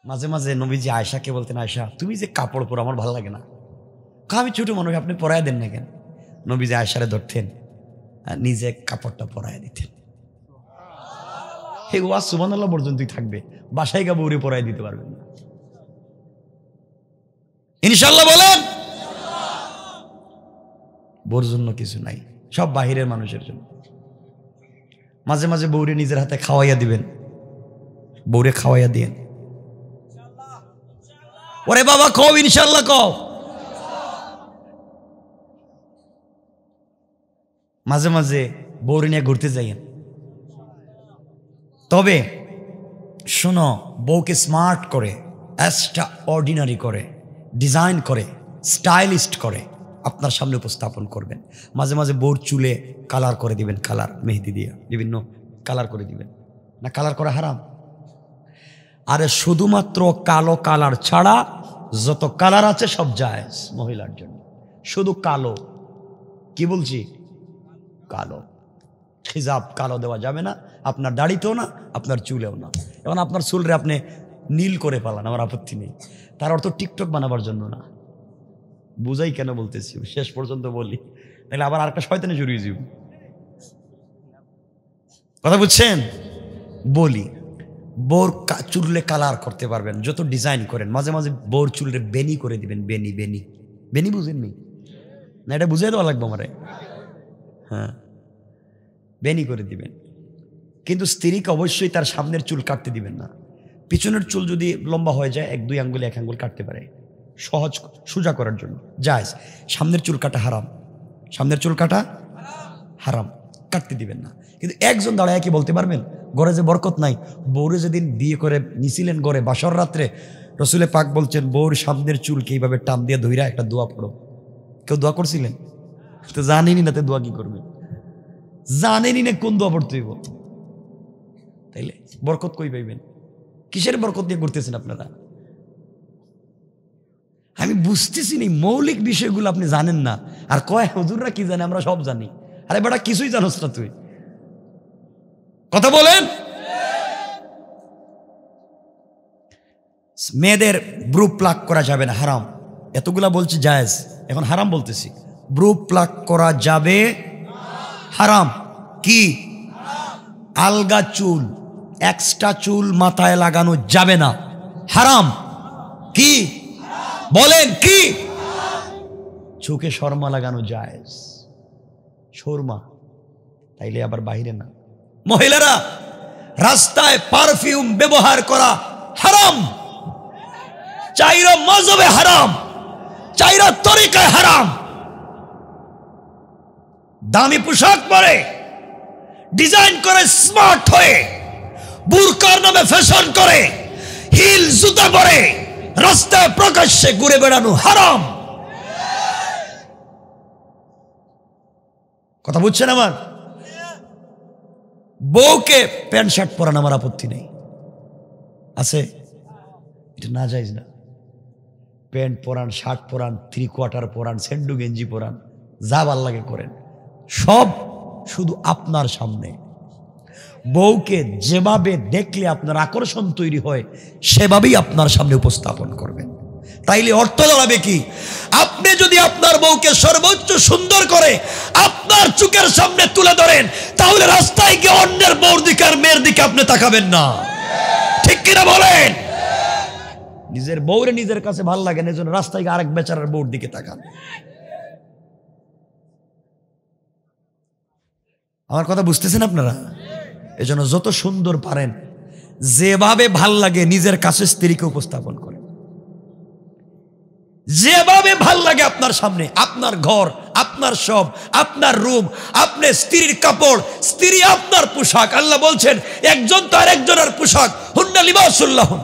মাঝে মাঝে নবীজি আয়েশাকে বলতেন, আয়েশা তুমি যে কাপড় পরো আমার ভালো লাগে না। আমি ছোট মানুষ, আপনি পরায় দেন না কেন? নবীজি আয়েশারে ধরতেন আর নিজে কাপড়টা পরায় দিতেন। হে ওয়া সুবহানাল্লাহ পর্যন্তই থাকবে, বাসায় গা বউরে পরায় দিতে পারবেন না ইনশাআল্লাহ। বলেন বউর জন্য কিছু নাই, সব বাহিরের মানুষের জন্য। মাঝে মাঝে বউরে নিজের হাতে খাওয়াইয়া দিবেন, বউরে খাওয়াইয়া দিয়েন। ওরে বাবা কও ইনশাআল্লাহ কও। মাঝে মাঝে বউরে নিয়ে ঘুরতে যাইয়েন। তবে শোনো, বউকে স্মার্ট করে, এক্সট্রা অর্ডিনারি করে, ডিজাইন করে, স্টাইলিস্ট করে আপনার সামনে উপস্থাপন করবেন। মাঝে মাঝে বউর চুলে কালার করে দিবেন, কালার মেহেদি দিয়ে বিভিন্ন কালার করে দিবেন। না কালার করা হারাম? আরে শুধুমাত্র কালো কালার ছাড়া যত কালার আছে সব জায়েজ মহিলার জন্য। শুধু কালো, কি বলছি, কালো। হিজাব কালো দেওয়া যাবে না, আপনার দাড়িতেও না, আপনার চুলেও না। এখন আপনার চুলরে আপনি নীল করে পালান, আমার আপত্তি নেই। তার অর্থ টিকটক বানাবার জন্য না। বুঝাই কেন বলতেছি, শেষ পর্যন্ত বলি, তাহলে আবার আরেকটা শয়তানে জড়িয়ে যাব। কথা বুঝছেন? বলি, বোর চুলে কালার করতে পারবেন, যত ডিজাইন করেন। মাঝে মাঝে বোর চুলে বেনি করে দিবেন। বেনি বেনি বেনি বুঝেননি না? এটা বুঝিয়ে দেওয়া লাগবে আমারে। হ্যাঁ, বেনি করে দিবেন। কিন্তু স্ত্রীকে অবশ্যই তার সামনের চুল কাটতে দিবেন না। পিছনের চুল যদি লম্বা হয়ে যায়, 1-2 আঙ্গুল 1 আঙ্গুল কাটতে পারে, সহজ সোজা করার জন্য জায়েজ। সামনের চুল কাটা হারাম, সামনের চুল কাটা হারাম, কাটতে দিবেন না। কিন্তু একজন দাঁড়ায় কি বলতে পারবেন, ঘরে যে বরকত নাই? বউরে যেদিন বিয়ে করে নিছিলেন ঘরে বাসর রাত্রে, রসুলে পাক বলছেন বউর সামনের চুলকে এইভাবে টান দিয়ে ধইরা একটা দোয়া পড়ো। কেউ দোয়া করছিলেন? তো জানেনি না, তো দোয়া কি করবে? জানেনি না কোন দোয়া পড়তে হইব, তাইলে বরকত কই পাইবেন? কিসের বরকত দিয়ে করতেছেন আপনারা? আমি বুঝতেছি না, মৌলিক বিষয়গুলো আপনি জানেন না। আর কয় হুজুররা কি জানে, আমরা সব জানি। আরে বেটা কিছুই জানোস না তুই, কথা বলেন। মেয়েদের ব্রু প্লাক করা যাবে না, হারাম। এতগুলা বলছি জায়েজ, এখন হারাম বলতেছি। ব্রু প্লাক করা যাবে, হারাম। কি? আলগা চুল, এক্সট্রা চুল মাথায় লাগানো যাবে না, হারাম। কি বলেন? কি? চোখে শর্মা লাগানো জায়েজ, শর্মা, তাইলে আবার বাইরে না। মহিলারা রাস্তায় পারফিউম ব্যবহার করা হারাম। চাইরা মজবে হারাম, চাইরা তরিকায় হারাম। দামি পোশাক পরে, ডিজাইন করে, স্মার্ট হয়ে, বুরকার নামে ফ্যাশন করে, হিল জুতা পরে রাস্তায় প্রকাশ্যে ঘুরে বেড়ানো হারাম। কথা বুঝছেন আমার? বউকে প্যান্ট শার্ট পরান আমার আপত্তি নেই, আছে, এটা না যাইজ না। প্যান্ট পরান, শার্ট পরান, 3/4 পরান, সেন্ডু গেঞ্জি পরান, যা ভাল লাগে করেন, সব শুধু আপনার সামনে। বউকে যেভাবে দেখলে আপনার আকর্ষণ তৈরি হয় সেভাবেই আপনার সামনে উপস্থাপন করবেন। তাইলে অর্থ দাঁড়াবে কি? আপনি যদি আপনার বউকে সর্বোচ্চ সুন্দর করে আপনার চোখের সামনে তুলে ধরেন, তাহলে রাস্তায় গিয়ে অন্যের বউর দিকে আর মেয়ের দিকে আপনি তাকাবেন না, ঠিক কিনা বলেন? নিজের বউরে নিজের কাছে ভালো লাগে না, এজন্য রাস্তায় গিয়ে আরেক বেচারার বউর দিকে তাকান। আমার কথা বুঝতেছেন আপনারা? এজন্য যত সুন্দর পারেন, যেভাবে ভাল লাগে নিজের কাছে স্ত্রীকে উপস্থাপন করেন, যেভাবে ভাল লাগে আপনার সামনে। আপনার ঘর, আপনার সব, আপনার রুম, আপনার স্ত্রীর কাপড়, স্ত্রী আপনার পোশাক। আল্লাহ বলছেন একজন তো আর একজনের পোশাক, হুন্না লিবাসুল্লাহুন,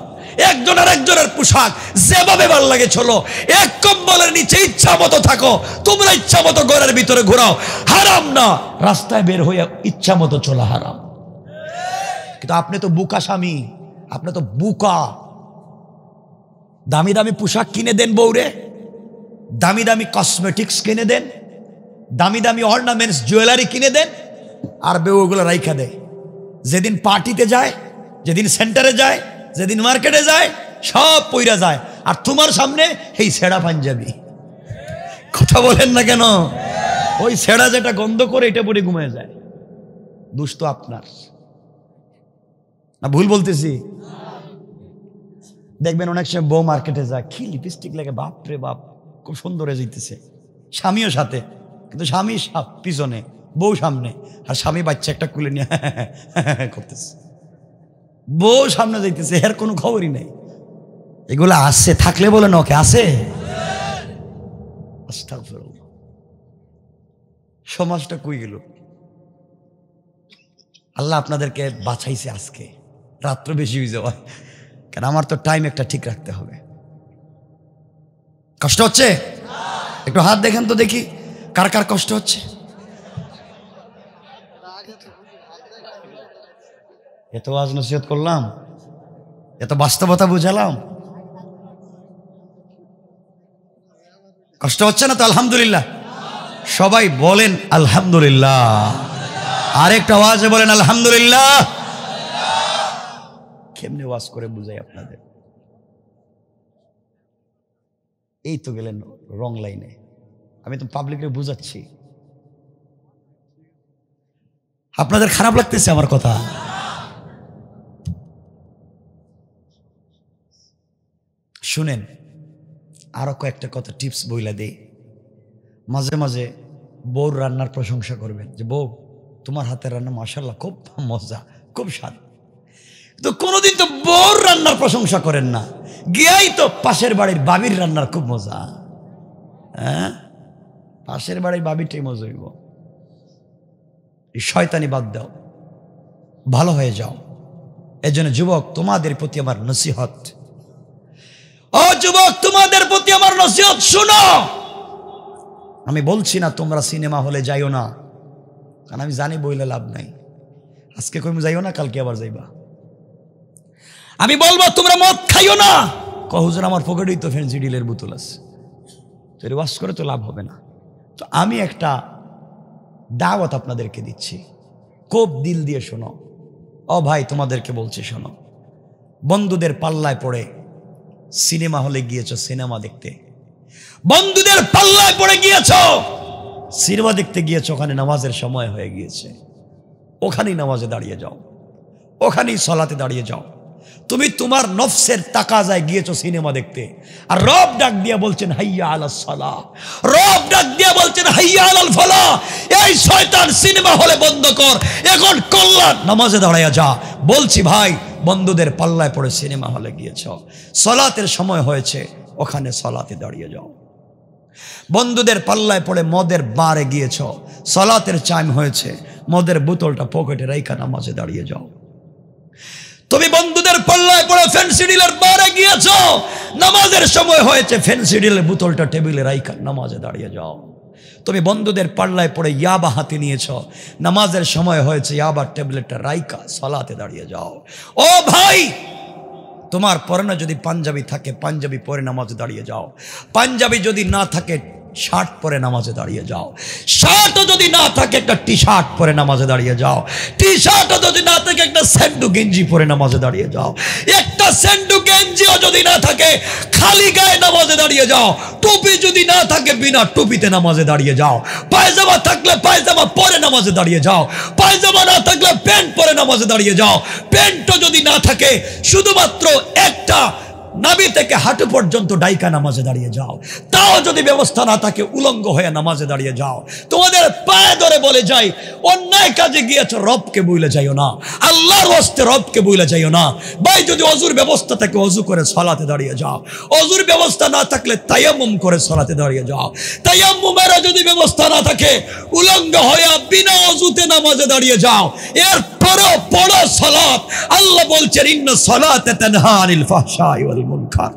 একজন আর একজনের পোশাক। যেভাবে ভাল লাগে চলো, এক কম্বলের নিচে ইচ্ছা মতো থাকো, তোমরা ইচ্ছা মতো ঘরের ভিতরে ঘোরাও, হারাম না। রাস্তায় বের হয়ে ইচ্ছা মতো চলা হারাম। কিন্তু আপনি তো বুকা স্বামী, আপনি তো বুকা। দামি দামি পোশাক কিনে দেন বউরে, দামি দামি কসমেটিক্স কিনে দেন, দামি দামি অর্নামেন্টস জুয়েলারি কিনে দেন, আর বউগুলো রাইখা দেয়। যেদিন পার্টিতে যায়, যেদিন সেন্টারে যায়, যেদিন মার্কেটে যায়, সব পইরা যায়, আর তোমার সামনে এই ছেঁড়া পাঞ্জাবি। কথা বলেন না কেন? ওই ছেঁড়া যেটা গন্ধ করে এটা পরে ঘুমিয়ে যায়। দোষ তো আপনার না, ভুল বলতেছি? দেখবেন অনেক সময় বউ মার্কেটে যায়, কি লিপস্টিক লাগে, বাপ রে বাপ, খুব সুন্দর হয়ে যাইতেছে, স্বামীও সাথে, কিন্তু স্বামী পিছনে, বউ সামনে, আর স্বামী বাচ্চা একটা কুলে নিয়ে করতেছে, বউ সামনে যাইতেছে, এর কোনো খবরই নেই। এগুলো আসছে, থাকলে বলে ওকে আছে। সমাজটা কই গেল? আল্লাহ আপনাদেরকে বাঁচাইছে আজকে, রাত্র বেশি হয়ে যাওয়া, কারণ আমার তো টাইম একটা ঠিক রাখতে হবে। কষ্ট হচ্ছে? একটু হাত দেখেন তো দেখি কার কার কষ্ট হচ্ছে। এত ওয়াজ নসিহত করলাম, এত বাস্তবতা বুঝালাম, কষ্ট হচ্ছে না তো? আলহামদুলিল্লাহ। সবাই বলেন আলহামদুলিল্লাহ। আরেকটা আওয়াজে বলেন আলহামদুলিল্লাহ। কেমনে ওয়াজ করে বুঝাই আপনাদের? এই তো গেলেন রং লাইনে। আমি তো পাবলিকরে বুঝাচ্ছি, আপনাদের খারাপ লাগতেছে আমার কথা? শুনেন, আরো কয়েকটা কথা টিপস বইলা দেই। মাঝে মাঝে বউর রান্নার প্রশংসা করবেন, যে বউ তোমার হাতের রান্না মাশাআল্লাহ খুব মজা, খুব স্বাদ। তো কোনোদিন তো বউর রান্নার প্রশংসা করেন না, গিয়াই তো পাশের বাড়ির বাবির রান্নার খুব মজা। হ্যাঁ, পাশের বাড়ির বাবিটাই মজা হইব। এই শয়তানি বাদ দাও, ভালো হয়ে যাও। এজন্য যুবক, তোমাদের প্রতি আমার নসিহত, ও যুবক, তোমাদের প্রতি আমার নসিহত শুনো। আমি বলছি না তোমরা সিনেমা হলে যাইও না, কারণ আমি জানি বইলে লাভ নাই। আজকে কই যাইও না, কালকে আবার যাইবা। আমি বলবো তোমরা মদ খাইও না, হুজুর আমার পকেটেই তো ফেন্সিডিলের বোতল আছে, তো ওয়াশ করে তো লাভ হবে না। তো আমি একটা দাওয়াত আপনাদেরকে দিচ্ছি, খুব দিল দিয়ে শোনো। ও ভাই, তোমাদেরকে বলছি শোনো। বন্ধুদের পাল্লায় পড়ে সিনেমা হলে গিয়েছো সিনেমা দেখতে, বন্ধুদের পাল্লায় পড়ে গিয়েছো সিনেমা দেখতে গিয়েছো, ওখানে নামাজের সময় হয়ে গিয়েছে, ওখানেই নামাজে দাঁড়িয়ে যাও, ওখানেই সলাতে দাঁড়িয়ে যাও। তুমি তোমার নফসের তাকাজায় গিয়েছো সিনেমা দেখতে, আর রব ডাক দিয়া বলছেন হাইয়া আলাস সালাহ, রব ডাক দিয়া বলছেন হাইয়া আলাল ফালাহ। এই শয়তান, সিনেমা হলে বন্ধ কর, এখন কল্যাণ নামাজে দাঁড়াইয়া যা। বলছি ভাই, বন্ধুদের পাল্লায় পড়ে সিনেমা হলে গিয়েছো, সলাতের সময় হয়েছে, ওখানে সলাতে দাঁড়িয়ে যাও। বন্ধুদের পাল্লায় পড়ে মদের বারে গিয়েছো, সলাতের টাইম হয়েছে, মদের বোতলটা পকেটে রাইখা নামাজে দাঁড়িয়ে যাও। তুমি বন্ধুদের পাল্লায় পড়ে ফেন্সিডিলের বারে গিয়েছো, নামাজের সময় হয়েছে, ফেন্সিডিলের বোতলটা টেবিলে রাইখা নামাজে দাঁড়িয়ে যাও। তুমি বন্ধুদের পাল্লায় পড়ে ইয়াবা হাতে নিয়েছো, নামাজের সময় হয়েছে, ইয়াবার ট্যাবলেটটা রাইখা সালাতে দাঁড়িয়ে যাও। ও ভাই, তোমার পরনে যদি পাঞ্জাবি থাকে, পাঞ্জাবি পরে নামাজে দাঁড়িয়ে যাও। পাঞ্জাবি যদি না থাকে, শার্ট পরে নামাজে দাঁড়িয়ে যাও। শার্টও যদি না থাকে, একটা টি শার্ট পরে নামাজে দাঁড়িয়ে যাও। টি শার্টও যদি না থাকে, একটা স্যান্ডু গেঞ্জি পরে নামাজে দাঁড়িয়ে যাও। একটা স্যান্ডু গেঞ্জিও যদি না থাকে, খালি গায়ে নামাজে দাঁড়িয়ে যাও। টুপি যদি না থাকে, বিনা টুপিতে নামাজে দাঁড়িয়ে যাও। পায়জামা থাকলে পায়জামা পরে নামাজে দাঁড়িয়ে যাও। পায়জামা না থাকলে প্যান্ট পরে নামাজে দাঁড়িয়ে যাও। প্যান্টও যদি না থাকে, শুধুমাত্র একটা নাভি থেকে হাঁটু পর্যন্ত ডাইকা নামাজে দাঁড়িয়ে যাও। তাও যদি ব্যবস্থা না থাকে, উলঙ্গ হয়ে নামাজে দাঁড়িয়ে যাও। তোমাদের পায়ে ধরে বলে যাই, অন্যায় কাজে গিয়েছো, রবকে ভুলে যাইও না, আল্লাহর হস্তে রবকে ভুলে যাইও না। ভাই, যদি অজুর ব্যবস্থা থাকে, অজু করে সালাতে দাঁড়িয়ে যাও। অজুর ব্যবস্থা না থাকলে তায়াম্মুম করে সালাতে দাঁড়িয়ে যাও। তায়াম্মুমের যদি ব্যবস্থা না থাকে, উলঙ্গ হয়ে বিনা অজুতে নামাজে দাঁড়িয়ে যাও। এরপরও পড়ো সালাত। আল্লাহ বলছেন ইন্না সালাতা তানহা আনিল ফাহশাই ওয়াল মুনকার।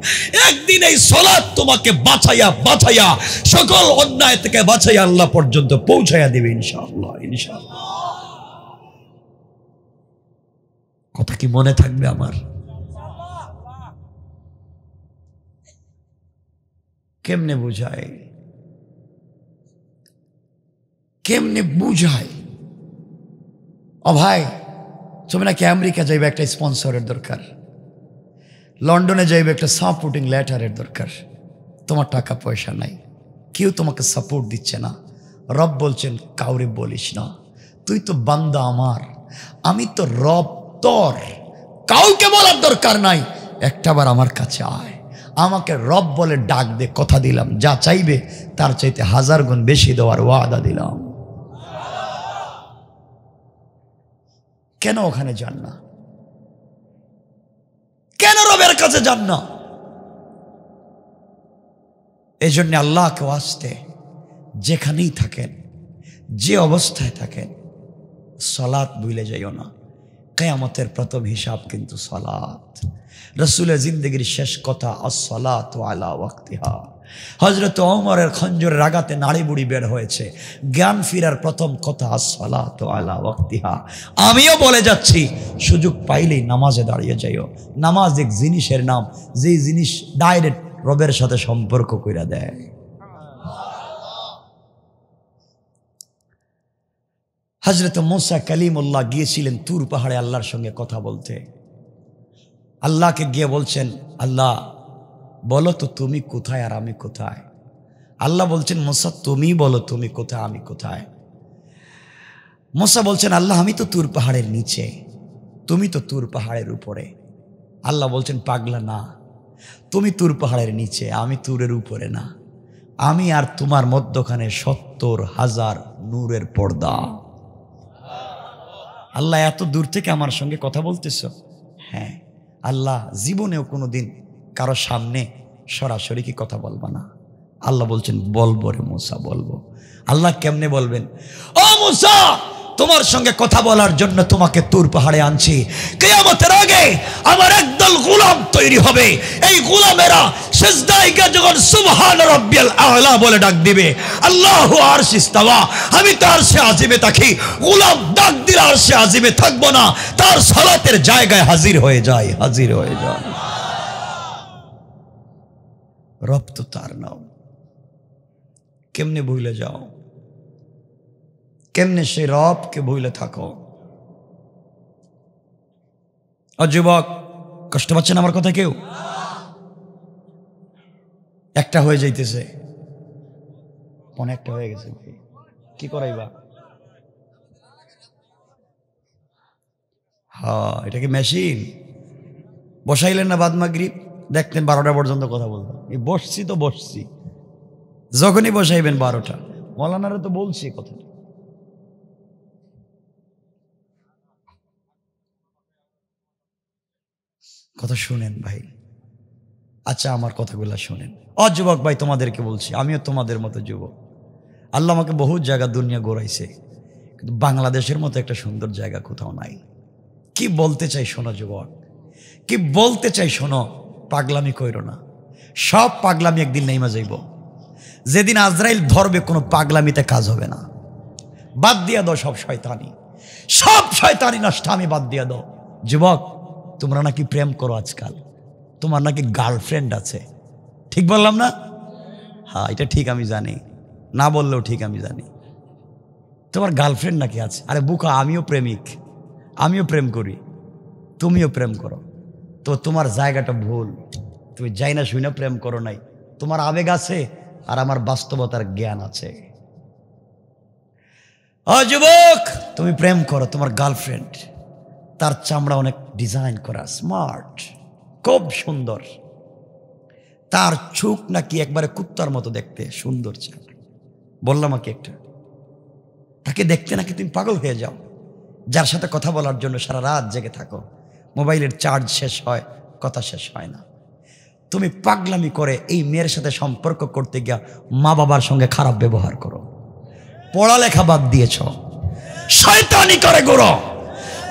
একদিন এই সালাত তোমাকে বাঁচাইয়া বাঁচাইয়া, সকল অন্যায় থেকে বাঁচাইয়া আল্লাহ পর্যন্ত পৌঁছাইয়া দিবে ইনশাআল্লাহ। ইনশাআল্লাহ। কথা কি মনে থাকবে আমার? কেমনে বুঝায়, কেমনে বুঝায়? ও ভাই, তুমি নাকি আমেরিকা যাইবে, একটা স্পন্সরের দরকার। লন্ডনে যাইবে, একটা সাপোর্টিং লেটারের দরকার, তোমার টাকা পয়সা নাই, কেউ তোমাকে সাপোর্ট দিচ্ছে না। রব বলছেন কাউরে বলিস না, তুই তো বান্দা আমার, আমি তো রব তোর, কাউকে বলার দরকার নাই, একটাবার আমার কাছে আয়, আমাকে রব বলে ডাক দে, কথা দিলাম যা চাইবে তার চাইতে 1000 গুণ বেশি দেওয়ার ওয়াদা দিলাম। কেন ওখানে যান না? কেন রবের কাছে যান না? এই জন্য আল্লাহকে আসতে যেখানেই থাকেন, যে অবস্থায় থাকেন, সালাত ভুলে যাইও না। কিয়ামতের প্রথম হিসাব কিন্তু সালাত। রাসূলের জিন্দেগির শেষ কথা আসসালাতু আলা ওয়াক্তিহা। হযরত ওমরের খঞ্জরের আঘাতে নাড়ি বুড়ি বের হয়েছে, জ্ঞান ফিরার প্রথম কথা আসসালাতু আলা ওয়াক্তিহা। আমিও বলে যাচ্ছি, সুযোগ পাইলেই নামাজে দাঁড়িয়ে যাইও। নামাজ এক জিনিসের নাম, যে জিনিস ডাইরেক্ট রবের সাথে সম্পর্ক কইরা দেয়। হযরত মুসা কালিমুল্লাহ গিয়েছিলেন তুর পাহাড়ে আল্লাহর সঙ্গে কথা বলতে। আল্লাহকে গিয়ে বলছেন, আল্লাহ বলো তো তুমি কোথায় আর আমি কোথায়? আল্লাহ বলছেন, মুসা তুমি বলো তুমি কোথায়, আমি কোথায়? মুসা বলছেন, আল্লাহ আমি তো তুর পাহাড়ের নিচে, তুমি তো তুর পাহাড়ের উপরে। আল্লাহ বলছেন, পাগলা না, তুমি তুর পাহাড়ের নিচে, আমি তুরের উপরে না, আমি আর তোমার মধ্যখানে 70,000 নূরের পর্দা। আল্লাহ এত দূর থেকে আমার সঙ্গে কথা বলতেছ? হ্যাঁ। আল্লাহ জীবনেও কোনোদিন কারো সামনে সরাসরি কি কথা বলবা না? আল্লাহ বলছেন, বলবো রে মুসা, বলবো। আল্লাহ কেমনে বলবেন? ও মুসা, তোমার সঙ্গে কথা বলার জন্য তোমাকে তুর পাহাড়ে আনছি। কিয়ামতের আগে আমার একদল গোলাম তৈরি হবে, এই গোলামেরা সিজদায় গিয়ে যখন সুবহান রাব্বিয়াল আ'লা বলে ডাক দিবে, আল্লাহু আরশে ইস্তাওয়া, আমি তো আরশে আজিমে থাকি, গোলাম ডাক দিলে আরশে আজিমে থাকবো না, তার সালাতের জায়গায় হাজির হয়ে যায়, হাজির হয়ে যায়। রব তো তার নাম, কেমনে ভুলে যাও? কেমনে সে রবকে ভুলে থাকো? যুবক, কষ্ট পাচ্ছেন আমার কথা কেউ? একটা হয়ে যাইতেছে, একটা হয়ে গেছে, কি করাইবা? হ্যাঁ, এটা কি মেশিন? বসাইলেন না বাদ মাগরিব, দেখতেন 12টা পর্যন্ত কথা বলতাম। এই বসছি তো বসছি, যখনই বসাইবেন 12টা। মৌলানারা তো বলছি কথা, কথা শুনেন ভাই। আচ্ছা, আমার কথাগুলো শুনেন। যুবক ভাই, তোমাদেরকে বলছি, আমিও তোমাদের মতো যুবক। আল্লাহ আমাকে বহু জায়গা দুনিয়া ঘোরাইছে, কিন্তু বাংলাদেশের মতো একটা সুন্দর জায়গা কোথাও নাই। কি বলতে চাই শোনো যুবক, কি বলতে চাই শোনো। পাগলামি কইরো না, সব পাগলামি একদিন নেইমা যাইব। যেদিন আজরাইল ধরবে, কোনো পাগলামিতে কাজ হবে না। বাদ দিয়া দাও সব শয়তানি, সব শয়তানি নষ্টামি বাদ দিয়া দাও। যুবক, তোমরা নাকি প্রেম করো আজকাল, তোমার নাকি গার্লফ্রেন্ড আছে, ঠিক বললাম না? হ্যাঁ, এটা ঠিক আমি জানি, না বললেও ঠিক আমি জানি। তোমার গার্লফ্রেন্ড নাকি আছে? আরে বুকা, আমিও প্রেমিক, আমিও প্রেম করি, তুমিও প্রেম করো। তো তোমার জায়গাটা ভুল, তুমি যাই না শুই না প্রেম করো নাই। তোমার আবেগ আছে আর আমার বাস্তবতার জ্ঞান আছে। যুবক, তুমি প্রেম করো, তোমার গার্লফ্রেন্ড, তার চামড়া অনেক ডিজাইন করা, স্মার্ট, খুব সুন্দর, তার চোখ নাকি একবারে কুত্তার মতো দেখতে, সুন্দর চেহারা। বললাম কি একটা, তাকে দেখতে নাকি তুমি পাগল হয়ে যাও, যার সাথে কথা বলার জন্য সারা রাত জেগে থাকো, মোবাইলের চার্জ শেষ হয়, কথা শেষ হয় না। তুমি পাগলামি করে এই মেয়ের সাথে সম্পর্ক করতে গিয়া মা বাবার সঙ্গে খারাপ ব্যবহার করো, পড়ালেখা বাদ দিয়েছ, শয়তানি করে ঘুরো,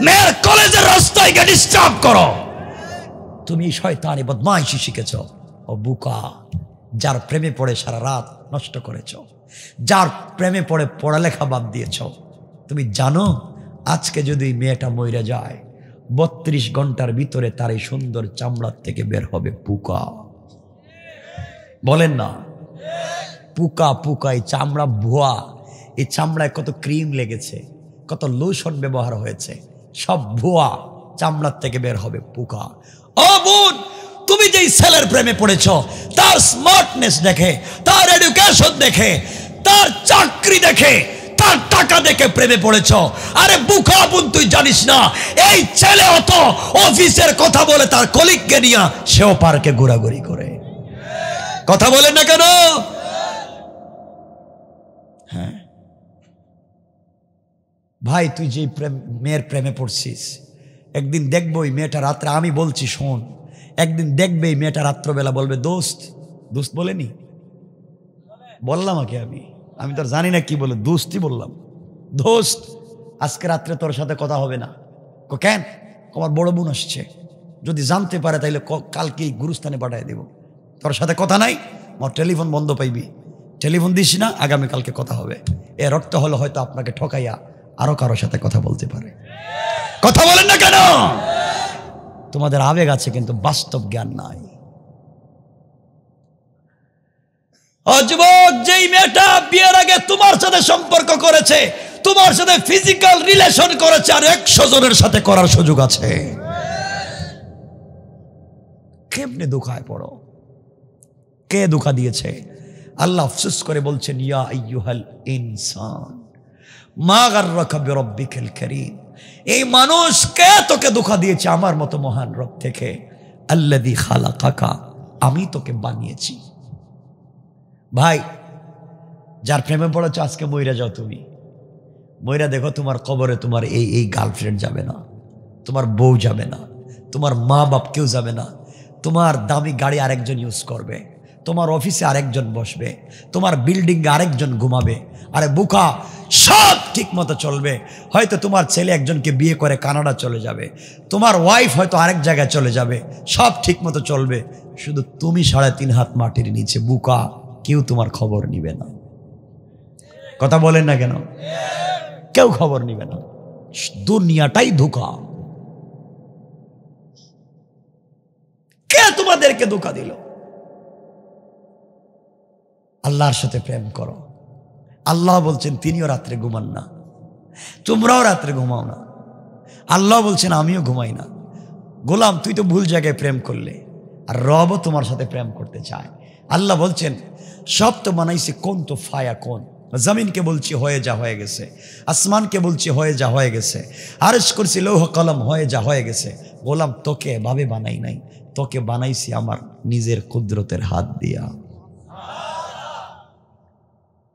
মেয়ের কলেজের রাস্তায় গিয়ে ডিস্টার্ব করো। তুমি শয়তানি বদমাইশি শিখেছ। ও বুকা, যার প্রেমে পড়ে সারা রাত নষ্ট করেছ, যার প্রেমে পড়ে পড়ালেখা বাদ দিয়েছ, তুমি জানো আজকে যদি মেয়েটা মইরা যায়, 32 ঘন্টার ভিতরে তার এই সুন্দর চামড়ার থেকে বের হবে পোকা। বলেন না? পোকা, পোকা, এই চামড়া ভুয়া, এই চামড়ায় কত ক্রিম লেগেছে, কত লোশন ব্যবহার হয়েছে, সব ভুয়া, চামড়ার থেকে বের হবে পোকা। ও বোন, তুমি যেই ছেলের প্রেমে পড়েছ, তার স্মার্টনেস দেখে, তার এডুকেশন দেখে, তার চাকরি দেখে, তার টাকা দেখে প্রেমে পড়েছ। আরে বুকা বোন, তুই জানিস না এই ছেলে অত অফিসের কথা বলে তার কলিগকে নিয়ে সেও পার্কে ঘোরাঘুরি করে। কথা বলেন না কেন? হ্যাঁ ভাই, তুই যে মেয়ের প্রেমে পড়ছিস, একদিন দেখবো এই মেয়েটা রাত্রে, আমি বলছি শোন, একদিন দেখবে এই মেয়েটা রাত্রবেলা বলবে দোস্ত, দোস্ত বলেনি, বললাম আগে আমি তো জানি না কি বলে, দোস্তই বললাম, দোস্ত আজকে রাত্রে তোর সাথে কথা হবে না। কেন? আমার বড় বোন আসছে, যদি জানতে পারে তাইলে কালকে গুরুস্থানে পাঠিয়ে দেব, তোর সাথে কথা নাই, আমার টেলিফোন বন্ধ পাইবি, টেলিফোন দিস না, আগামীকালকে কথা হবে। এর অর্থ হলো হয়তো আপনাকে ঠকাইয়া আরো কারোর সাথে কথা বলতে পারে। কথা বলেন না কেন? তোমাদের আবেগ আছে কিন্তু বাস্তব জ্ঞান নাই। যুবক, যেই মেয়েটা বিয়ের আগে তোমার সাথে সম্পর্ক করেছে, তোমার সাথে ফিজিক্যাল রিলেশন করেছে, আর 100 জনের সাথে করার সুযোগ আছে, কেমনে ধোঁকায় পড়ো? কে ধোঁকা দিয়েছে? আল্লাহ আফসোস করে বলছেন, ইয়া আইয়ুহাল ইনসান মা গাররাকা বিরাব্বিকাল কারীম, এই মানুষ কে তোকে ধোঁকা দিয়েছে আমার মতো মহান রব থেকে? আল্লাযী খালাকাকা, আমি তোকে বানিয়েছি। ভাই, যার প্রেমে পড়েছ আজকে মইরা যাও, তুমি মইরা দেখো তোমার কবরে তোমার এই গার্লফ্রেন্ড যাবে না, তোমার বউ যাবে না, তোমার মা বাপ কেউ যাবে না, তোমার দামি গাড়ি আরেকজন ইউজ করবে, তোমার অফিসে আরেকজন বসবে, তোমার বিল্ডিংয়ে আরেকজন ঘুমাবে। আরে বুকা, সব ঠিক মতো চলবে। হয়তো তোমার ছেলে একজনকে বিয়ে করে কানাডা চলে যাবে, তোমার ওয়াইফ হয়তো আরেক জায়গায় চলে যাবে, সব ঠিক মতো চলবে, শুধু তুমি 3.5 হাত মাটির নিচে। বুকা, কেউ তোমার খবর নিবে না। কথা বলেন না কেন? কেউ খবর নিবে না, দুনিয়াটাই ধোঁকা। কে তোমাদেরকে ধোঁকা দিল? আল্লাহর সাথে প্রেম করো। আল্লাহ বলছেন তিনিও রাত্রে ঘুমান না, তোমরাও রাত্রে ঘুমাও না। আল্লাহ বলছেন আমিও ঘুমাই না। গোলাম, তুই তো ভুল জায়গায় প্রেম করলে, আর রবও তোমার সাথে প্রেম করতে চায়। আল্লাহ বলছেন সব তো বানাইছে কোন তো ফায়া কোন, জমিনকে বলছি হয়ে যা, হয়ে গেছে। আসমানকে বলছি হয়ে যা, হয়ে গেছে। আরশ করছি লৌহ কলম হয়ে যা, হয়ে গেছে। গোলাম, তোকে এভাবে বানাই নাই, তোকে বানাইছি আমার নিজের কুদরতের হাত দিয়া।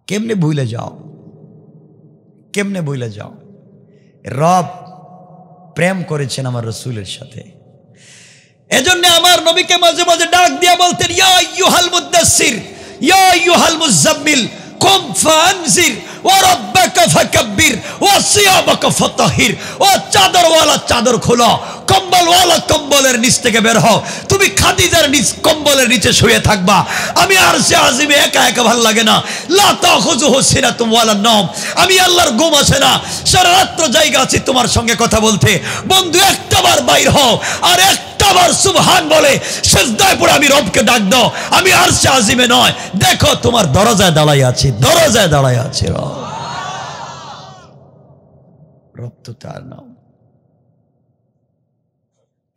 কেমনে ভুলে যাও? কেমনে ভুলে যাও? রব প্রেম করেছেন আমার রসুলের সাথে। এজন্য আমার নবীকে মাঝে মাঝে ডাক দিয়া বলতেন, ইয়া আইয়ুহাল মুদাসসির, ইয়া আইয়ুহাল মুজাম্মিল, কুম ফানজির, ওয়া রাব্বাকা ফাকাব্বির, ওয়া সিয়াবাকা ফাতাহির। ও চাদরওয়ালা চাদর খোলো, কম্বলওয়ালা কম্বলের নিচ থেকে বের হও। তুমি খাদিজার নিচ কম্বলের নিচে শুয়ে থাকবা। আমি আরশে আজিমে একা একা ভালো লাগে না। লা তাখুযুহু সিনাতুম ওয়ালা নাওম, আমি আল্লাহর ঘুম আসে না, সারা রাত্র জায়গা আছি তোমার সঙ্গে কথা বলতে। বন্ধু, একটাবার বাইর হও, আর একটাবার সুবহান বলে সিজদায় পড়ে আমি রবকে ডাক দাও। আমি আরশে আজিমে নয়, দেখো তোমার দরজায় দাঁড়াই আছি, দরজায় দাঁড়াই আছি। রব তো তার নাম।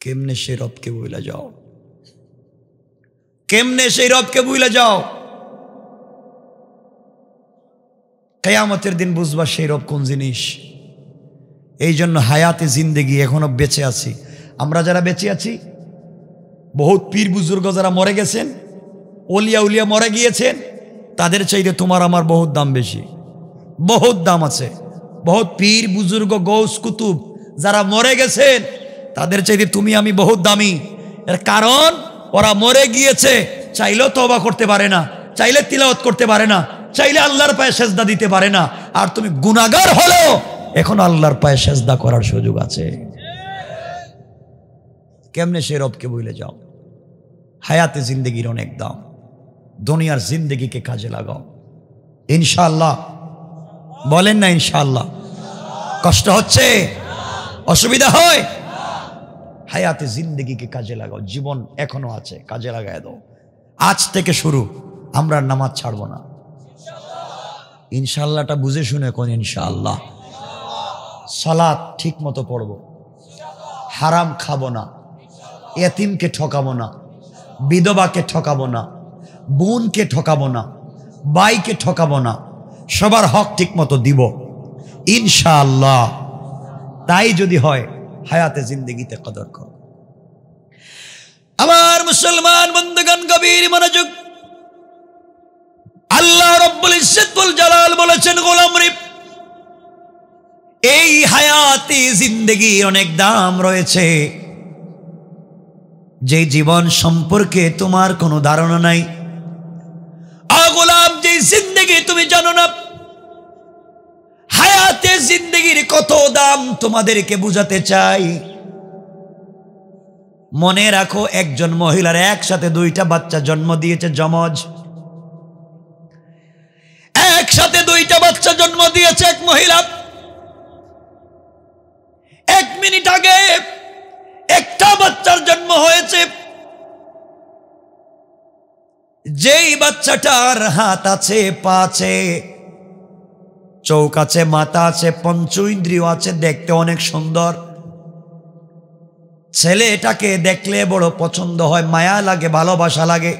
কেমনে সেই রবকে ভুলে যাও? কেমনে সেই রবকে ভুলে যাও? কিয়ামতের দিন বুঝবা সেই রব কোন জিনিস। এই জন্য হায়াতে জিন্দেগি, এখনো বেঁচে আছি আমরা, যারা বেঁচে আছি, বহুত পীর বুজুর্গ যারা মরে গেছেন, ওলিয়া উলিয়া মরে গিয়েছেন, তাদের চাইতে তোমার আমার বহুত দাম বেশি, বহুত দাম আছে। বহুত পীর বুজুর্গ গৌস কুতুব যারা মরে গেছেন, তাদের চাইতে তুমি আমি বহুত দামি। এর কারণ ওরা মরে গিয়েছে, চাইলেও তওবা করতে পারে না, চাইলে তিলাওয়াত করতে পারে না, চাইলে আল্লাহর পায়ে সেজদা দিতে পারে না। আর তুমি গুনাহগার হলেও এখন আল্লাহর পায়ে সেজদা করার সুযোগ আছে। কেমনে সে রবকে ভুলে যাও? হায়াতে জিন্দগির অনেক দাম। দুনিয়ার জিন্দগিকে কাজে লাগাও ইনশাআল্লাহ। বলেন না ইনশাআল্লাহ? কষ্ট হচ্ছে? অসুবিধা হয়? হায়াতে জিন্দগিকে কাজে লাগাও। জীবন এখনো আছে, কাজে লাগায় দাও। আজ থেকে শুরু, আমরা নামাজ ছাড়বো না ইনশাআল্লাহটা বুঝে শুনে কোন ইনশাআল্লাহ। সালাত ঠিক মতো পড়বো, হারাম খাবো না, এতিমকে ঠকাবো না, বিধবাকে ঠকাবো না, বোনকে ঠকাবো না, ভাইকে ঠকাবো না, সবার হক ঠিক মতো দিব ইনশাআল্লাহ। তাই যদি হয় হায়াতে জিন্দেগিতে কদর কর। আমার মুসলমান বন্ধুগণ, গভীর মনোযোগ। আল্লাহ রাব্বুল ইজ্জত ওয়াল জালাল বলেছেন, গোলাম রে, এই হায়াতে জিন্দেগির অনেক দাম রয়েছে, যে জীবন সম্পর্কে তোমার কোনো ধারণা নাই। গোলাম, যে জিন্দেগি তুমি জানো না, হায়াতে জিন্দেগির কত দাম তোমাদেরকে বুঝাতে চাই। মনে রাখো, একজন মহিলার একসাথে 2টা বাচ্চা জন্ম দিয়েছে, যমজ। একসাথে 2টা বাচ্চা জন্ম দিয়েছে এক মহিলা। 1 মিনিট আগে একটা বাচ্চার জন্ম হয়েছে। যেই বাচ্চাটার হাত আছে, পা আছে, চোখ আছে, মাথা আছে, পঞ্চ ইন্দ্রিয় আছে, দেখতে অনেক সুন্দর। ছেলেটাকে দেখলে বড় পছন্দ হয়, মায়া লাগে, ভালোবাসা লাগে।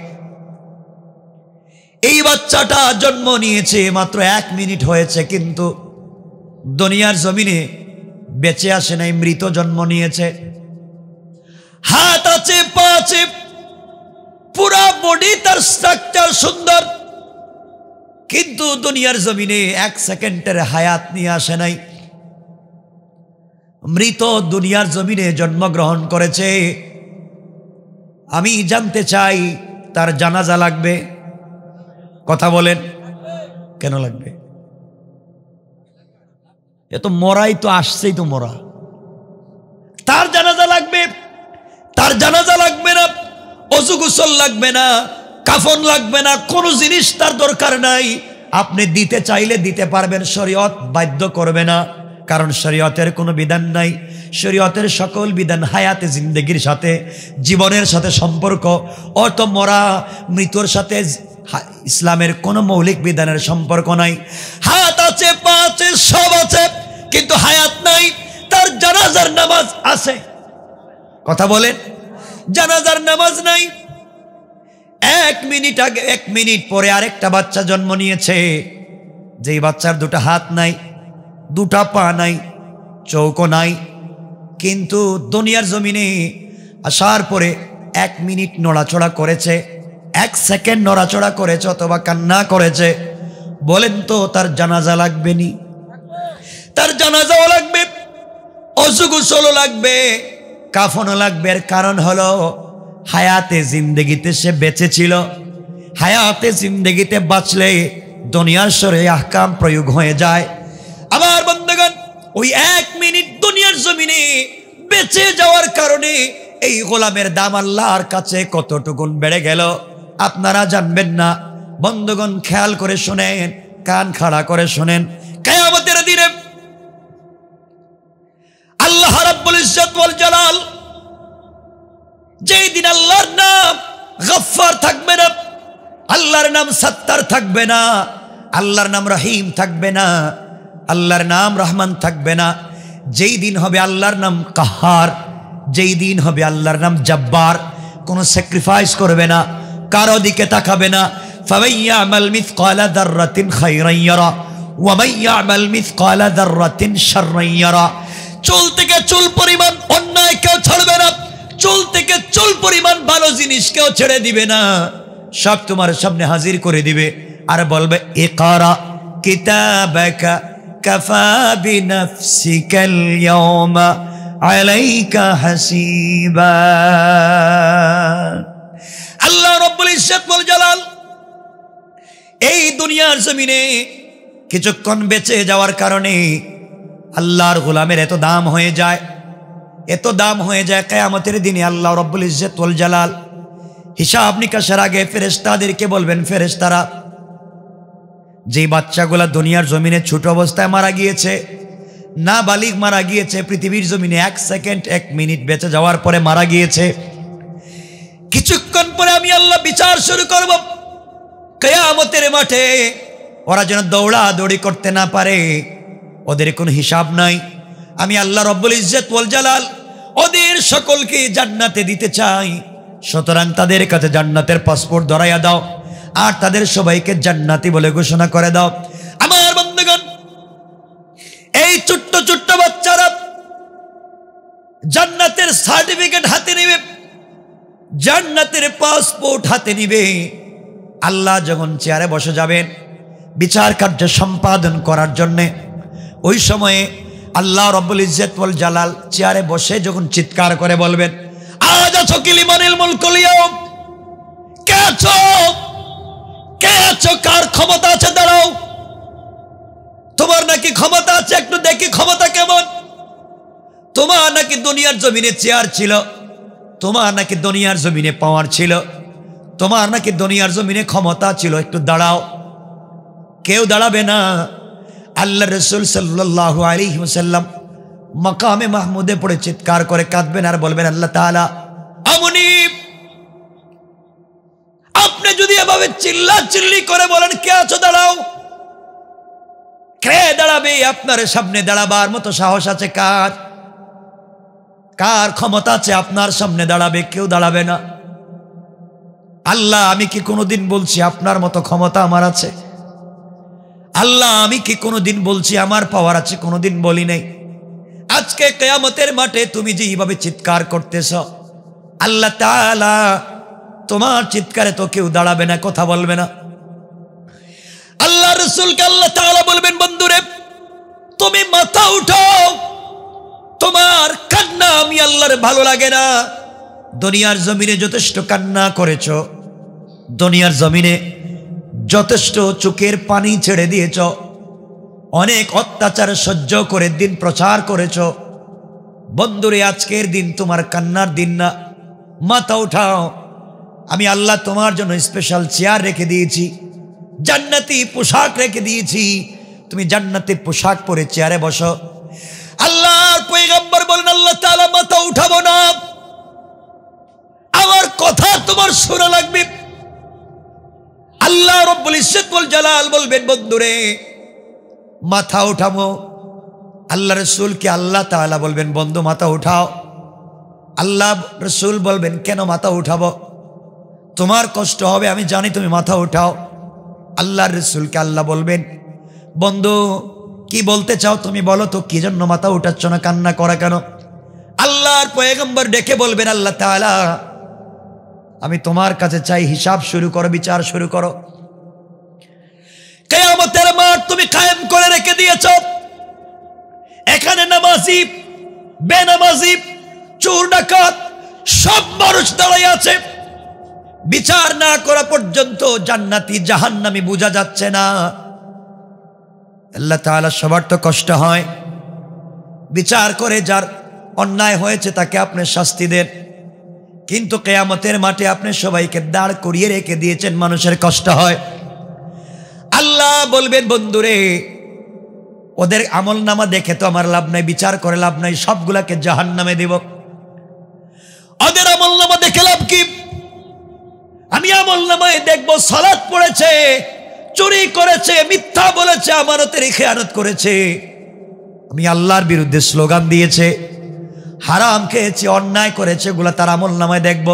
এই বাচ্চাটা জন্ম নিয়েছে মাত্র 1 মিনিট হয়েছে, কিন্তু দুনিয়ার জমিনে বেঁচে আসে নাই, মৃত জন্ম নিয়েছে। হাত আছে, পা আছে, পুরা বডি তার স্ট্রাকচার সুন্দর, কিন্তু দুনিয়ার জমিনে 1 সেকেন্ডের হায়াত নিয়ে আসে নাই, মৃত দুনিয়ার জমিনে জন্মগ্রহণ করেছে। আমি জানতে চাই, তার জানাজা লাগবে? কথা বলেন, কেন লাগবে? এ তো মরাই তো আসছেই, তো মরা। তার জানাজা লাগবে? তার জানাজা লাগবে না, ওযু গোসল লাগবে না, কাফন লাগবে না, কোনো জিনিস তার দরকার নাই। আপনি দিতে চাইলে দিতে পারবেন, শরীয়ত বাধ্য করবে না, কারণ শরীয়তের কোনো বিধান নাই। শরীয়তের সকল বিধান হায়াতে জিন্দেগির সাথে, জীবনের সাথে সম্পর্ক। অত মরা মৃত্যুর সাথে ইসলামের কোনো মৌলিক বিধানের সম্পর্ক নাই। হাত আছে, পা আছে, সব আছে, কিন্তু হায়াত নাই। তার জানাজার নামাজ আছে, কথা বলেন, জানাজার নামাজ নাই। 1 মিনিট আগে, 1 মিনিট পরে আরেকটা বাচ্চা জন্ম নিয়েছে, যেই বাচ্চার 2টা হাত নাই, 2টা পা নাই, চৌকো নাই, কিন্তু দুনিয়ার জমিনে আসার পরে 1 মিনিট নড়াচড়া করেছে, 1 সেকেন্ড নড়াচড়া করেছে অথবা কান্না করেছে। বলেন তো, তার জানাজা লাগবে নি? তার জানাজাও লাগবে, ওযু গোসলও লাগবে, কাফনও লাগবে। এর কারণ হলো, হায়াতে জিন্দেগিতে সে বেঁচে ছিল। হায়াতে জিন্দেগিতে বাঁচলে দুনিয়ার শরীরে আহকাম প্রয়োগ হয়ে যায়। আমার বন্ধুগণ, ওই 1 মিনিট দুনিয়ার জমিনে বেঁচে যাওয়ার কারণে এই গোলামের দাম আল্লাহর কাছে কতটুকুন বেড়ে গেল আপনারা জানবেন না। বন্ধুগণ, খেয়াল করে শুনেন, কান খাড়া করে শুনেন। কিয়ামতের দিনে আল্লাহ রাব্বুল ইজ্জত ওয়াল জালাল, যেই দিন আল্লাহর নাম গফফার থাকবে না, আল্লাহর নাম সত্তার থাকবে না, আল্লাহর নাম রহিম থাকবে না, আল্লাহর নাম রহমান থাকবে না, যেই দিন হবে আল্লাহর নাম কাহার, যেই দিন হবে আল্লাহর নাম জব্বার, কোনো স্যাক্রিফাইস করবে না, কারো দিকে তাকাবে না। ফামান ইয়ামাল মিসকালা যাররাতিন খায়রান ইয়ারা ওয়া মান ইয়ামাল মিসকালা যাররাতিন শাররান ইয়ারা। চুল থেকে চুল পরিমাণ অন্যায় কেউ ছাড়বে না, চুল থেকে চুল পরিমাণ ভালো জিনিস কেউ ছেড়ে দিবে না, সব তোমার সামনে হাজির করে দিবে আর বলবে, ইকরা কিতাবাকা কাফা বিনাফসিকাল ইয়াওমা আলাইকা হাসিবা। আল্লাহ রাব্বুল ইজ্জত ওয়াল জালাল এই দুনিয়ার জমিনে কিছুক্ষণ বেঁচে যাওয়ার কারণে আল্লাহর গোলামের এত দাম হয়ে যায়, এত দাম হয়ে যায়। কিয়ামতের দিনে আল্লাহ রাব্বুল ইজ্জত ওয়াল জালাল হিসাব নিকাশের আগে ফেরেশতাদেরকে বলবেন, ফেরেশতারা, যে বাচ্চাগুলা দুনিয়ার জমিনে ছোট অবস্থায় মারা গিয়েছে, না বালিগ মারা গিয়েছে, পৃথিবীর জমিনে 1 সেকেন্ড 1 মিনিট বেঁচে যাওয়ার পরে মারা গিয়েছে, কিছুক্ষণ পরে আমি আল্লাহ বিচার শুরু করব কিয়ামতের মাঠে। ওরা যেন দৌড়াদৌড়ি করতে না পারে, ওদের কোনো হিসাব নাই। আমি আল্লাহ রাব্বুল ইজ্জত ওয়াল জালাল ওদের সকলকে জান্নাতে দিতে চাই, সুতরাং তাদের কাছে জান্নাতের পাসপোর্ট ধরাইয়া দাও আর তাদের সবাইকে জান্নাতি বলে ঘোষণা করে দাও। আমার বন্ধুগণ, এই ছোট্ট ছোট্ট বাচ্চারা জান্নাতের সার্টিফিকেট হাতে নেবে, জান্নাতের পাসপোর্ট হাতে নিবে। আল্লাহ যখন চেয়ারে বসে যাবেন বিচার কার্য সম্পাদন করার জন্যে, ওই সময়ে আল্লাহ রব্বুল ইজ্জত ওয়াল জালাল চেয়ারে বসে যখন চিৎকার করে বলবেন, আজ আছো কি লিমানিল মুলকুল ইয়াউম, কে আছো, কে আছো, কার ক্ষমতা আছে দাঁড়াও, তোমার নাকি ক্ষমতা আছে, একটু দেখি ক্ষমতা কেমন। তোমার নাকি দুনিয়ার জমিনে চেয়ার ছিল, তোমার নাকি দুনিয়ার জমিনে পাওয়ার ছিল, তোমার নাকি দুনিয়ার জমিনে ক্ষমতা ছিল, একটু দাঁড়াও। কেউ দাঁড়াবে না। আল্লাহ রাসূল সাল্লাল্লাহু আলাইহি ওয়াসাল্লাম মাকামে মাহমুদে পড়ে চিৎকার করে কাঁদবেন আর বলবেন, আল্লাহ তাআলা আমনি, আপনি যদি এভাবে চিল্লা চিল্লি করে বলেন কে আছো দাঁড়াও, কে দাঁড়াবে? আপনার সামনে দাঁড়াবার মতো সাহস আছে কার? কার ক্ষমতা আছে আপনার সামনে দাঁড়াবে? কেউ দাঁড়াবে না। আল্লাহ, আমি কি কোনোদিন বলছি আপনার মতো ক্ষমতা আমার আছে? আল্লাহ, আমি কি কোনোদিন বলছি আমার পাওয়ার আছে? কোনোদিন বলি নাই। আজকে কিয়ামতের মাঠে তুমি যে এইভাবে চিৎকার করতেছ, আল্লাহ তাআলা তোমার চিৎকারে তো কেউ দাঁড়াবে না, কথা বলবে না। আল্লাহ রাসূলকে আল্লাহ তাআলা বলবেন, বন্ধুরে তুমি মাথা উঠাও, তোমার কান্না আমি আল্লাহর ভালো লাগে না। দুনিয়ার জমিনে যথেষ্ট কান্না করেছ, দুনিয়ার জমিনে যথেষ্ট চোখের পানি ছেড়ে দিয়েছ, অনেক অত্যাচার সহ্য করে দিন প্রচার করেছ। বন্ধুরে আজকের দিন তোমার কান্নার দিন না, মাথা উঠাও। আমি আল্লাহ তোমার জন্য স্পেশাল চেয়ার রেখে দিয়েছি, জান্নাতি পোশাক রেখে দিয়েছি, তুমি জান্নাতি পোশাক পরে চেয়ারে বসো। আল্লাহর পয়গম্বর বলেন, আল্লাহ তাআলা মাথা উঠাবো না, আমার কথা তোমার শোনা লাগবে। আল্লাহ রব্বুল ইজ্জত ওয়াল জালাল বলবেন, বন্ধুরে মাথা উঠাবো। আল্লাহ রাসূলকে আল্লাহ তাআলা বলবেন, বন্ধু মাথা উঠাও। আল্লাহ রাসূল বলবেন, কেন মাথা উঠাবো? তোমার কষ্ট হবে আমি জানি, তুমি মাথা উঠাও। আল্লাহর রাসূলকে আল্লাহ বলবেন, বন্ধু কি বলতে চাও তুমি বলো তো, কি জন্য মাথা উঠাচ্ছ না, কান্না করা কেন? আল্লাহর পয়গম্বর ডেকে বলবেন, আল্লাহ তাআলা আমি তোমার কাছে চাই হিসাব শুরু করো, বিচার শুরু করো। কিয়ামতের মাঠ তুমি কায়েম করে রেখে দিয়েছ, এখানে নামাজি বেনামাজি চোর ডাকাত সব মানুষ দাঁড়ায় আছে। বিচার না করা পর্যন্ত জান্নাতি জাহান্নামী বোঝা যাচ্ছে না। আল্লাহ তাআলা সবার তো কষ্ট হয়, বিচার করে যার অন্যায় হয়েছে তাকে আপনি শাস্তি দেন, কিন্তু কিয়ামতের মাঠে আপনি সবাইকে দাঁড় করিয়ে রেখে দিয়েছেন, মানুষের কষ্ট হয়। আল্লাহ বলবেন, বন্ধুরে ওদের আমল নামা দেখে তো আমার লাভ নাই, বিচার করে লাভ নাই, সবগুলাকে জাহান্নামে দেব। ওদের আমল নামা দেখে লাভ কি? আমি আমল নামায় দেখবো সালাত পড়েছে, চুরি করেছে, মিথ্যা বলেছে, আমানতের খেয়ানত করেছে, আমি আল্লাহর বিরুদ্ধে স্লোগান দিয়েছে, হারাম খেয়েছে, অন্যায় করেছে, এগুলা তার আমল নামায় দেখব।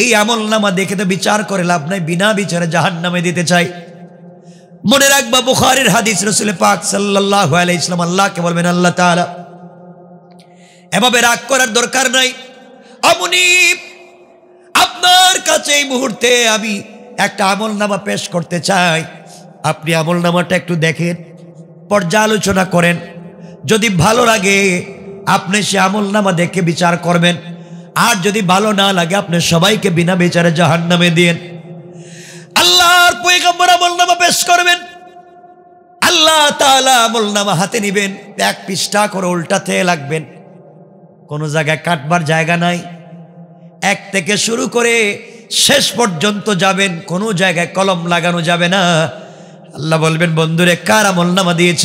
এই আমল নামা দেখে তো বিচার করে লাভ নাই, বিনা বিচারে জাহান্নামে দিতে চাই। মনে রাখবা বুখারীর হাদিস, রাসূল পাক সাল্লাল্লাহু আলাইহি ওয়াসাল্লাম আল্লাহকে বলবেন, আল্লাহ তাআলা এভাবে রাগ করার দরকার নাই, আপনি আপনার কাছে এই মুহূর্তে আমি একটা আমল নামা পেশ করতে চাই, আপনি আমল নামাটা একটু দেখেন, পর্যালোচনা করেন, যদি ভালো লাগে আপনি সে আমল নামা দেখে বিচার করবেন, আর যদি ভালো না লাগে আপনি সবাইকে বিনা বিচারে জাহান্নামে দিন। আল্লাহর পয়গম্বর আমলনামা পেশ করবেন, আল্লাহ তাআলা আমলনামা হাতে নেবেন, এক পৃষ্ঠা করে উল্টাতে লাগবেন, কোনো জায়গায় কাটবার জায়গা নাই, এক থেকে শুরু করে শেষ পর্যন্ত যাবেন, কোনো জায়গায় কলম লাগানো যাবে না। আল্লাহ বলবেন, বন্ধুরে কার আমলনামা দিয়েছ?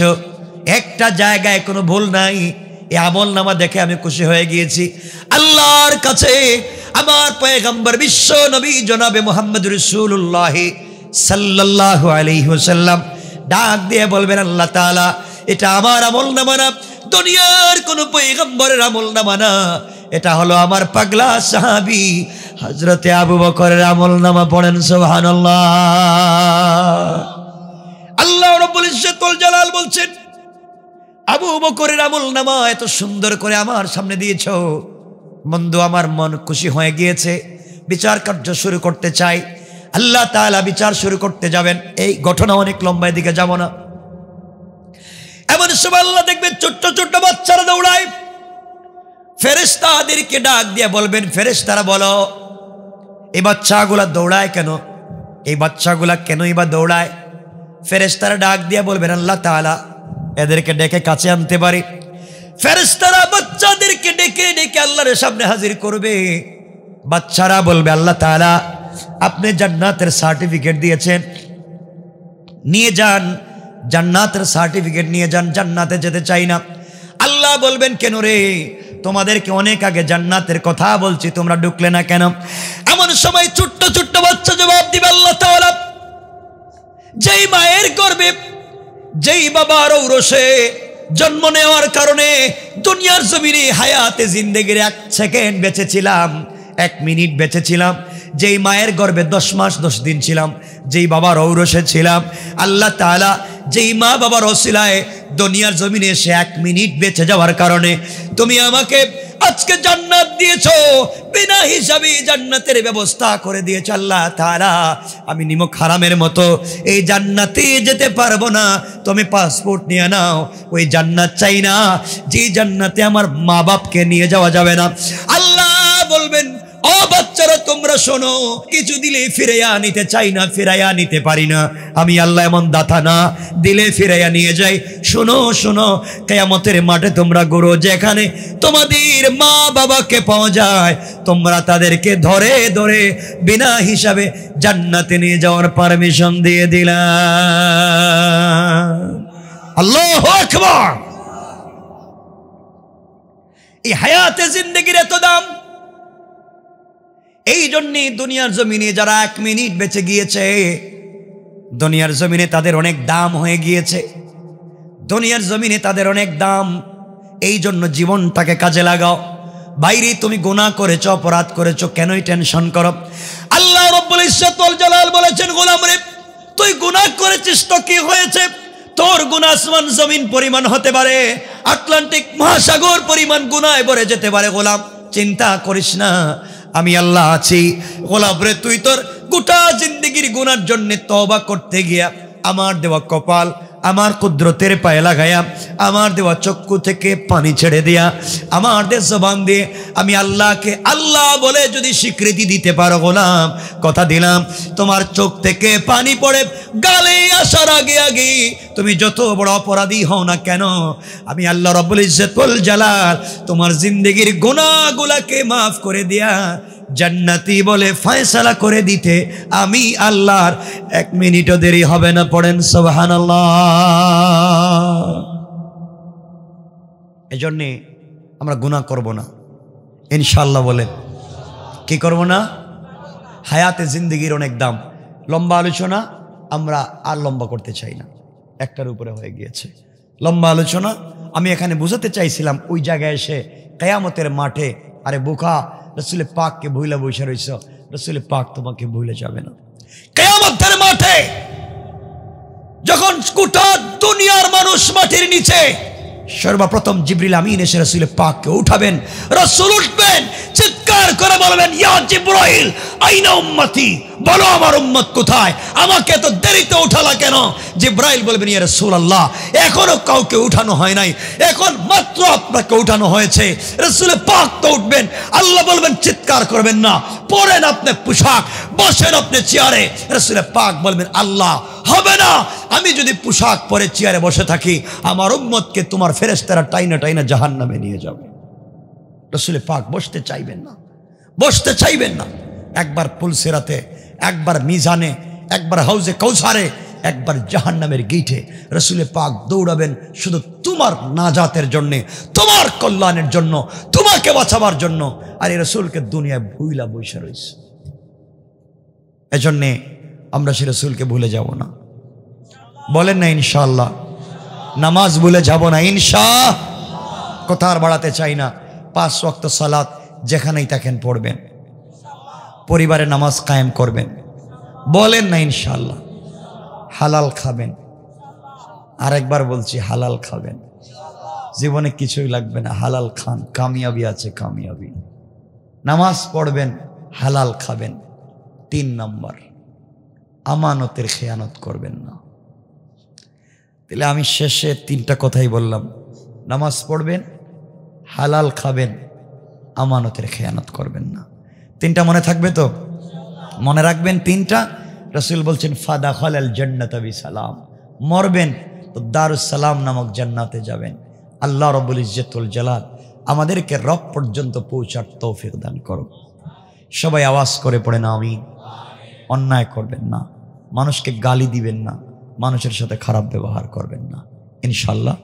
একটা জায়গায় কোনো ভুল নাই, এই আমলনামা দেখে আমি খুশি হয়ে গিয়েছি। আল্লাহর কাছে আমার পয়গম্বর বিশ্ব নবী জনাবে মুহাম্মদ রাসূলুল্লাহ সাল্লাল্লাহু আলাইহি ওয়াসাল্লাম ডাক দিয়ে বলবেন, আল্লাহ তাআলা এটা আমার আমলনামা না, দুনিয়ার কোন পয়গম্বরের আমলনামা না, এটা হলো আমার পাগলা সাহাবী হযরতে আবু বকরের আমলনামা পড়েন সুবহানাল্লাহ। আল্লাহ রাব্বুল ইজ্জতুল জালাল বলছেন, আবু বকরের আমলনামা এত সুন্দর করে আমার সামনে দিয়েছো, বন্ধু আমার মন খুশি হয়ে গিয়েছে, বিচার কার্য শুরু করতে চাই। আল্লাহ তাআলা বিচার শুরু করতে যাবেন। এই ঘটনা অনেক লম্বা, দিকে যাব না। এমন সময় আল্লাহ দেখবেন ছোট্ট ছোট্ট বাচ্চারা দৌড়ায়, ফেরেশতাদেরকে ডাক দিয়ে বলবেন, ফেরেশতারা বলো এই বাচ্চাগুলা দৌড়ায় কেন? এই বাচ্চাগুলা কেনই বা দৌড়ায়? ফেরেশতারা ডাক দিয়ে বলবেন, আল্লাহ তাআলা এদেরকে ডেকে কাছে আনতে পারি। ফেরেশতারা বাচ্চাদেরকে ডেকে ডেকে আল্লাহর সামনে হাজির করবে। বাচ্চারা বলবে, আল্লাহ তাআলা আপনি জান্নাতের সার্টিফিকেট দিয়েছেন, নিয়ে যান, জান্নাতের সার্টিফিকেট নিয়ে যান, জান্নাতে যেতে চাই না। আল্লাহ বলবেন, কেন রে? তোমাদেরকে অনেক আগে জান্নাতের কথা বলছি, তোমরা ঢুকলে না কেন? এমন সময় ছোট্ট ছোট্ট বাচ্চা জবাব দিবে, আল্লাহ তাআলা যেই মায়ের গর্ভে যেই বাবার ঔরসে জন্ম নেওয়ার কারণে দুনিয়ার জমিনে হায়াতে জিন্দেগির 1 সেকেন্ড বেঁচেছিলাম, 1 মিনিট বেঁচেছিলাম, যেই মায়ের গর্ভে 10 মাস 10 দিন ছিলাম, যেই বাবার ঔরসে ছিলাম, আল্লাহ তাআলা যেই মা বাবার ওসিলায় দুনিয়ার জমিনে এসে 1 মিনিট বেঁচে যাওয়ার কারণে তুমি আমাকে আজকে জান্নাত দিয়েছো, বিনা হিসাবে জান্নাতের ব্যবস্থা করে দিয়েছো। আল্লাহ তাআলা আমি নিমক হারামের মতো এই জান্নাতে যেতে পারবো না, তুমি পাসপোর্ট নিয়ে নাও। ওই জান্নাত চাই না যে জান্নাতে আমার মা বাপকে নিয়ে যাওয়া যাবে না। আল্লাহ বলবেন, ও বাচ্চারা তোমরা শোনো, কিছু দিলে ফিরাইয়া নিতে চাই না, ফিরাইয়া নিতে পারি না। আমি আল্লাহ এমন দাতা না, দিলে ফিরাইয়া নিয়ে যাই। শোনো শোনো, কিয়ামতের মাঠে তোমরা গরু যেখানে তোমাদের মা বাবাকে পাওয়া যায়, তোমরা তাদেরকে ধরে ধরে বিনা হিসাবে জান্নাতে নিয়ে যাওয়ার পারমিশন দিয়ে দিলাম। আল্লাহু আকবার। এই হায়াতে জিন্দেগির এত দাম। এই জন্যে দুনিয়ার জমিনে যারা 1 মিনিট বেঁচে গিয়েছে, দুনিয়ার জমিনে তাদের অনেক দাম হয়ে গিয়েছে, দুনিয়ার জমিনে তাদের অনেক দাম। এই জন্য জীবনটাকে কাজে লাগাও। বাইরে তুমি গুনাহ করেছো, অপরাধ করেছো, কেনই টেনশন করো? আল্লাহ রাব্বুল ইজ্জতুল জালাল বলেছেন, গোলাম রে তুই গুনাহ করেছিস তো কি হয়েছে? তোর গুনাহ আসমান জমিন পরিমাণ হতে পারে, আটলান্টিক মহাসাগর পরিমাণ গুনাহে ভরে যেতে পারে। গোলাম চিন্তা করিস না, আমি আল্লাহ আছি। গোলাম রে তুই তোর গোটা জিন্দেগির গুনার জন্য তওবা করতে গিয়া আমার দেওয়া কপাল আমার কুদরতের পায়ে লাগায়া, আমার দেওয়া চক্ষু থেকে পানি ছেড়ে দিয়া, আমার দেশ জবান দিয়ে আমি আল্লাহকে আল্লাহ বলে যদি স্বীকৃতি দিতে পারো, গোলাম কথা দিলাম তোমার চোখ থেকে পানি পড়ে গালে আসার আগে আগে তুমি যত বড় অপরাধী হও না কেন, আমি আল্লাহ রাব্বুল ইজ্জতুল জালাল তোমার জিন্দেগির গুনাহগুলোকে মাফ করে দিয়া জান্নাতি বলে ফয়সালা করে দিতে আমি আল্লাহর 1 মিনিটও দেরি হবে না। পড়েন সুবহানাল্লাহ। এজন্য আমরা গুনাহ করব না ইনশাআল্লাহ। বলেন কি করব না? হায়াতে জিন্দেগির অনেক দাম। লম্বা আলোচনা আমরা আর লম্বা করতে চাই না, একটার উপরে হয়ে গিয়েছে লম্বা আলোচনা। আমি এখানে বুঝাতে চাইছিলাম ওই জায়গায় এসে কিয়ামতের মাঠে, আরে বোকা রসুল পাককে ভুলে বসে রইছ, রসুল পাক তোমাকে ভুলে যাবে না। কিয়ামতের মাঠে যখন গোটা দুনিয়ার মানুষ মাটির নিচে, সর্বপ্রথম জিবরিল আমিন এসে রসুল পাককে উঠাবেন। রসুল উঠবেন, চিৎকার করে বলবেন, ইয়া জিবরাইল আইনা উম্মতি, বলো আমার উম্মত কোথায়, আমাকে তো দেরিতে উঠালা কেন? জিবরাইল বলবেন, ইয়া রাসূলুল্লাহ এখনো কাউকে উঠানো হয় নাই, এখন মাত্র আপনাকে উঠানো হয়েছে। রসুল পাক তো উঠবেন, আল্লাহ বলবেন চিৎকার করবেন না, পরেন আপনি পোশাক, বসেন আপনি চেয়ারে। রসুল পাক বলবেন, আল্লাহ হবে না, আমি যদি পোশাক পরে চেয়ারে বসে থাকি আমার উম্মতকে তোমার ফেরেশতারা টাইনা টাইনা জাহান্নামে নিয়ে যাবে। রসুল পাক বসতে চাইবেন না, বসতে চাইবেন না। একবার পুলসিরাতে, একবার মিজানে, একবার হাউজে কাউসারে, একবার জাহান্নামের গেটে রসুল পাক দৌড়াবেন শুধু তোমার নাজাতের জন্য, তোমার কল্যাণের জন্য, তোমাকে বাঁচাবার জন্য। আর এই রসুলকে দুনিয়ায় ভুইলা বসে রয়েছে। এজন্যে আমরা সে রসুলকে ভুলে যাব না। বলেন না ইনশাআল্লাহ। নামাজ ভুলে যাব না ইনশাআল্লাহ। কথা আর বাড়াতে চাই না। 5 ওয়াক্ত সালাত যেখানেই থাকেন পড়বেন। পরিবারে নামাজ কায়েম করবেন, বলেন না ইনশাআল্লাহ। হালাল খাবেন, আরেকবার বলছি হালাল খাবেন, জীবনে কিছুই লাগবে না, হালাল খান, কামিয়াবি আছে কামিয়াবি। নামাজ পড়বেন, হালাল খাবেন। 3 নম্বর, আমানতের খেয়ানত করবেন না। তাহলে আমি শেষে 3টা কথাই বললাম, নামাজ পড়বেন, হালাল খাবেন, আমানতের খেয়ানত করবেন না। 3টা মনে থাকবে তো? মনে রাখবেন 3টা। রাসূল বলছেন ফাদাখালাল জান্নাতা বিসালাম, মরবেন তো দারুস সালাম নামক জান্নাতে যাবেন। আল্লাহ রাব্বুল ইজ্জতুল জালাল আমাদেরকে রব পর্যন্ত পৌঁছার তৌফিক দান করো। সবাই আওয়াজ করে পড়েন আমিন। অন্যায় করবেন না, মানুষকে গালি দিবেন না, মানুষের সাথে খারাপ ব্যবহার করবেন না, ইনশাআল্লাহ।